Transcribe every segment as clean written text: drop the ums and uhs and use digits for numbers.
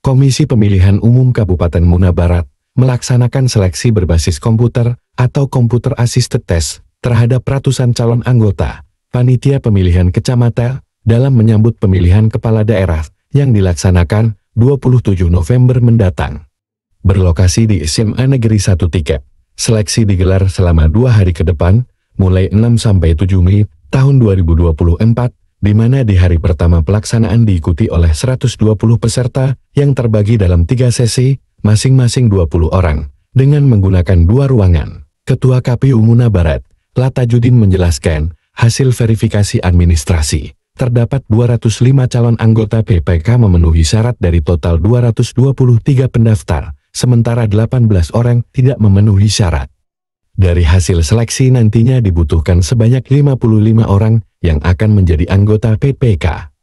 Komisi Pemilihan Umum Kabupaten Muna Barat melaksanakan seleksi berbasis komputer atau Computer Assisted Test terhadap ratusan calon anggota Panitia Pemilihan Kecamatan dalam menyambut pemilihan kepala daerah yang dilaksanakan 27 November mendatang. Berlokasi di SMA Negeri 1 Tiket, seleksi digelar selama 2 hari ke depan, mulai 6–7 Mei tahun 2024, di mana di hari pertama pelaksanaan diikuti oleh 120 peserta yang terbagi dalam 3 sesi, masing-masing 20 orang, dengan menggunakan 2 ruangan. Ketua KPU Muna Barat, Latajudin menjelaskan, hasil verifikasi administrasi, terdapat 205 calon anggota PPK memenuhi syarat dari total 223 pendaftar, sementara 18 orang tidak memenuhi syarat. Dari hasil seleksi nantinya dibutuhkan sebanyak 55 orang yang akan menjadi anggota PPK.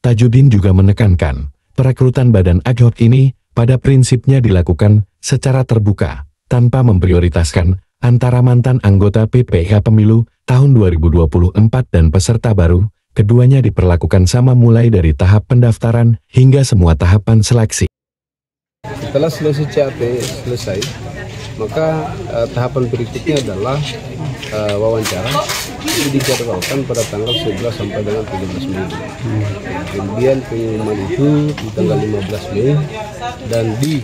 Tajudin juga menekankan, perekrutan badan ad hoc ini pada prinsipnya dilakukan secara terbuka, tanpa memprioritaskan antara mantan anggota PPK pemilu tahun 2024 dan peserta baru. Keduanya diperlakukan sama mulai dari tahap pendaftaran hingga semua tahapan seleksi. Setelah seleksi CAT selesai, maka tahapan berikutnya adalah wawancara. Ini dijadwalkan pada tanggal 11 sampai dengan 13 Mei. Kemudian pengumuman itu di tanggal 15 Mei dan di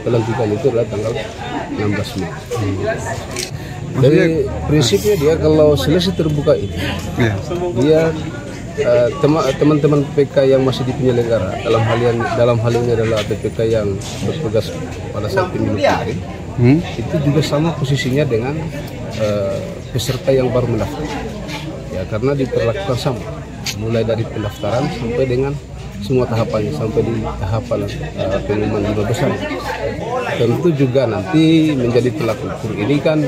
pelantikan itu adalah tanggal 16 Mei. Jadi prinsipnya dia kalau seleksi terbuka ini, dia teman-teman PPK yang masih di penyelenggara dalam hal ini adalah PPK yang bertugas pada saat pemilu kemarin, itu juga sama posisinya dengan peserta yang baru mendaftar. Ya, karena diperlakukan sama, mulai dari pendaftaran sampai dengan semua tahapannya, sampai di tahapan pengumuman 5 besar. Tentu juga nanti menjadi tolak ukur ini kan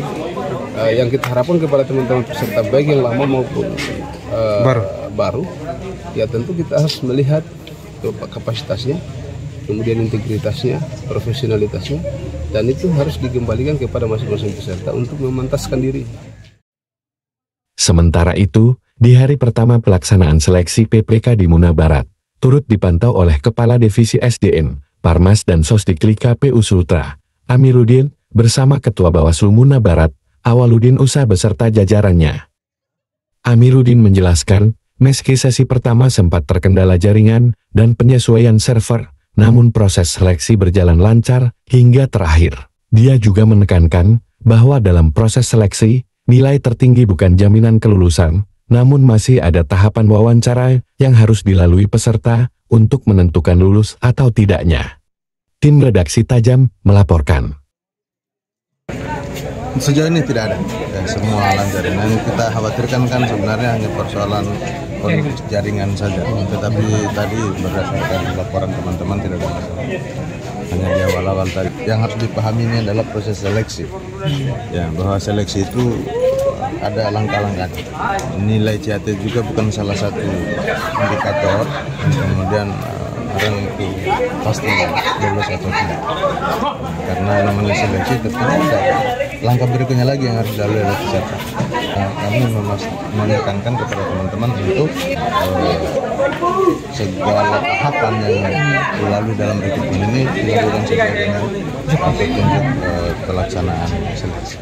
yang kita harapkan kepada teman-teman peserta baik yang lama maupun baru, ya tentu kita harus melihat kapasitasnya, kemudian integritasnya, profesionalitasnya, dan itu harus dikembalikan kepada masing-masing peserta untuk memantaskan diri. Sementara itu, di hari pertama pelaksanaan seleksi PPK di Muna Barat, turut dipantau oleh Kepala Divisi SDM, Parmas dan Sosdikli KPU Sultra, Amiruddin, bersama Ketua Bawaslu Muna Barat, Awaludin Usa beserta jajarannya. Amiruddin menjelaskan, meski sesi pertama sempat terkendala jaringan dan penyesuaian server, namun proses seleksi berjalan lancar hingga terakhir. Dia juga menekankan bahwa dalam proses seleksi, nilai tertinggi bukan jaminan kelulusan, namun masih ada tahapan wawancara yang harus dilalui peserta untuk menentukan lulus atau tidaknya. Tim Redaksi Tajam melaporkan. Sejauh ini tidak ada, ya, semua lancar. Yang kita khawatirkan kan sebenarnya hanya persoalan jaringan saja, tetapi tadi berdasarkan laporan teman-teman tidak ada masalah. Hanya di awal-awal tadi. Yang harus dipahami ini adalah proses seleksi, ya, bahwa seleksi itu ada langkah-langkah. Nilai CAT juga bukan salah satu indikator, kemudian orang itu pasti lulus atau tidak. Karena namanya seleksi tentu ada langkah berikutnya lagi yang harus dilalui oleh peserta. Kami menekankan kepada teman-teman untuk segala tahapan yang dilalui dalam rekrutmen ini dilakukan sesuai dengan petunjuk pelaksanaan seleksi.